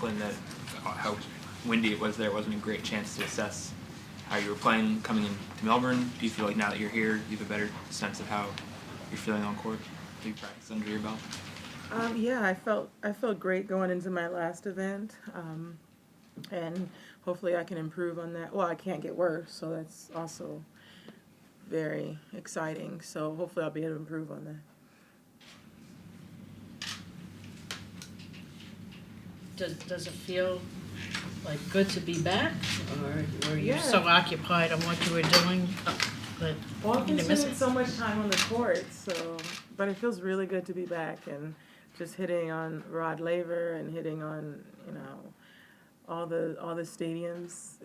Auckland that how windy it was there wasn't a great chance to assess how you were playing coming into Melbourne. Do you feel like now that you're here, you have a better sense of how you're feeling on court? Do you practice under your belt? Yeah, I felt great going into my last event, and hopefully I can improve on that. Well, I can't get worse, so that's also very exciting. So hopefully I'll be able to improve on that. Does it feel like good to be back, or were you Yeah. so occupied on what you were doing that Well, I've you been didn't miss spending it? so much time on the court, so but it feels really good to be back and just hitting on Rod Laver and hitting on all the stadiums.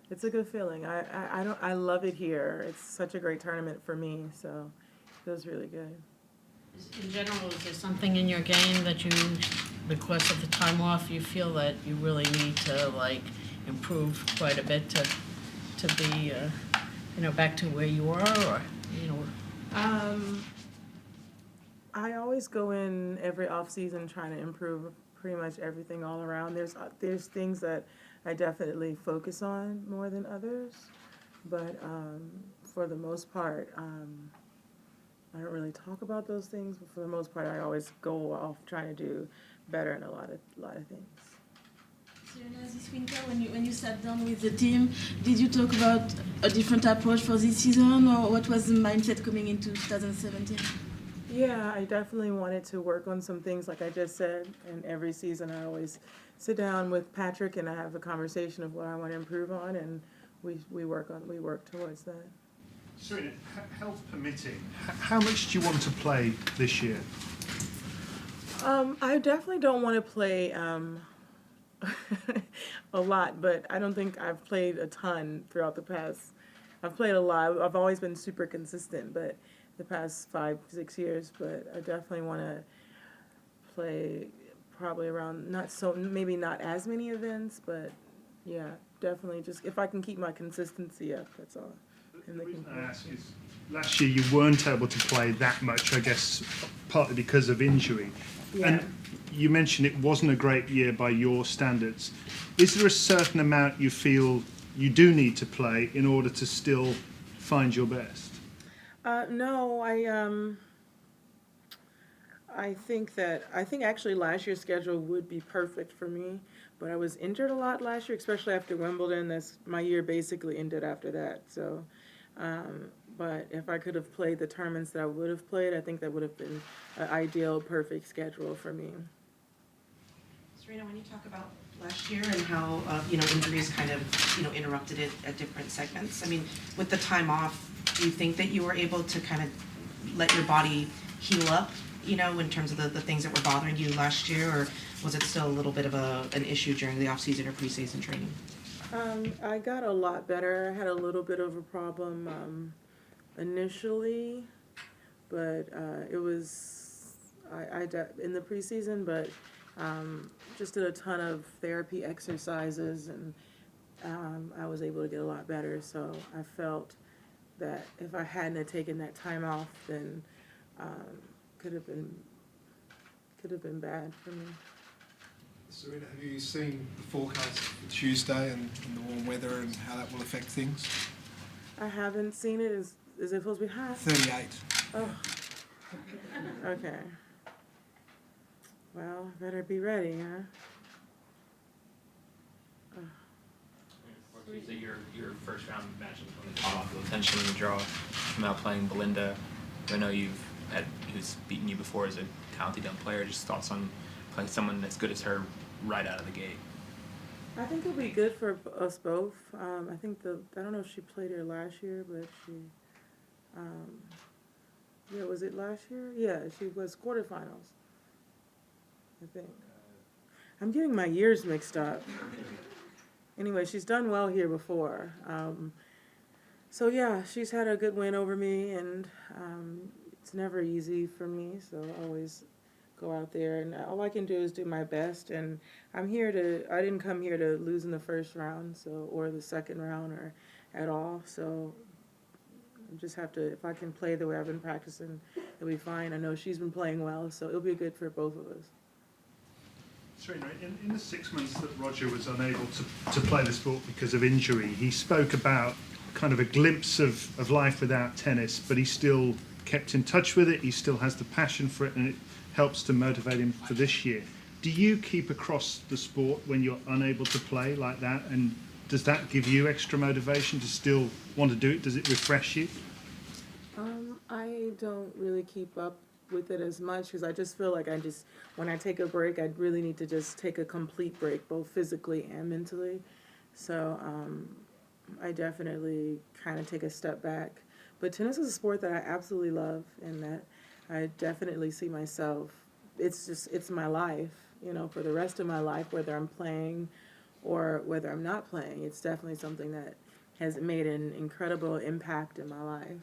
It's a good feeling. I love it here. It's such a great tournament for me, so it feels really good. In general, is there something in your game that you, because of the time off, you feel that you really need to improve quite a bit to be back to where you were, or I always go in every off season trying to improve pretty much everything all around. There's things that I definitely focus on more than others, but for the most part, I don't really talk about those things. But for the most part, I always go off trying to do better in a lot of things. Serena, this winter, when you sat down with the team, did you talk about a different approach for this season, or what was the mindset coming into 2017? Yeah, I definitely wanted to work on some things, like I just said. And every season, I always sit down with Patrick and I have a conversation of what I want to improve on, and we work towards that. Serena, health permitting, how much do you want to play this year? I definitely don't want to play a lot, but I don't think I've played a ton throughout the past. I've played a lot. I've always been super consistent, but the past 5-6 years. But I definitely want to play probably around maybe not as many events, but yeah, definitely just if I can keep my consistency up. That's all. The reason I ask is last year you weren't able to play that much, I guess, partly because of injury. Yeah. And you mentioned it wasn't a great year by your standards. Is there a certain amount you feel you do need to play in order to still find your best? No, I think actually last year's schedule would be perfect for me, but I was injured a lot last year, especially after Wimbledon. My year basically ended after that. So, but if I could have played the tournaments that I would have played, I think that would have been an ideal, perfect schedule for me. Serena, when you talk about last year and how injuries kind of interrupted it at different segments, I mean, with the time off, do you think that you were able to kind of let your body heal up, in terms of the things that were bothering you last year, or was it still a little bit of an issue during the off-season or pre-season training? I got a lot better. I had a little bit of a problem initially, but it was in the preseason, but just did a ton of therapy exercises, and I was able to get a lot better. So I felt that if I hadn't have taken that time off, then could have been bad for me. Serena, have you seen the forecast for Tuesday and the warm weather and how that will affect things? I haven't seen it. Is it supposed to be hot? 38. Oh. Okay. Well, better be ready, huh? Or is it your first round match when they caught off the attention in the draw from out playing Belinda? I know who's beaten you before as a talented young player. Just thoughts on playing someone as good as her right out of the gate. I think it'll be good for us both. I don't know if she played her last year, but was it last year? Yeah, she was quarterfinals, I think. I'm getting my years mixed up. Anyway, she's done well here before. So yeah, she's had a good win over me, and it's never easy for me, so I always go out there, and all I can do is do my best, and I didn't come here to lose in the first round, or the second round, or at all, so I just have to, if I can play the way I've been practicing, it'll be fine. I know she's been playing well, so it'll be good for both of us. Serena, in the 6 months that Roger was unable to play the sport because of injury, he spoke about kind of a glimpse of life without tennis, but he still kept in touch with it, he still has the passion for it, and it helps to motivate him for this year. Do you keep across the sport when you're unable to play like that, and does that give you extra motivation to still want to do it? Does it refresh you? I don't really keep up with it as much because I just feel like when I take a break, I really need to just take a complete break, both physically and mentally. So I definitely kind of take a step back. But tennis is a sport that I absolutely love and that I definitely see myself. It's my life, you know, for the rest of my life, whether I'm playing or whether I'm not playing. It's definitely something that has made an incredible impact in my life.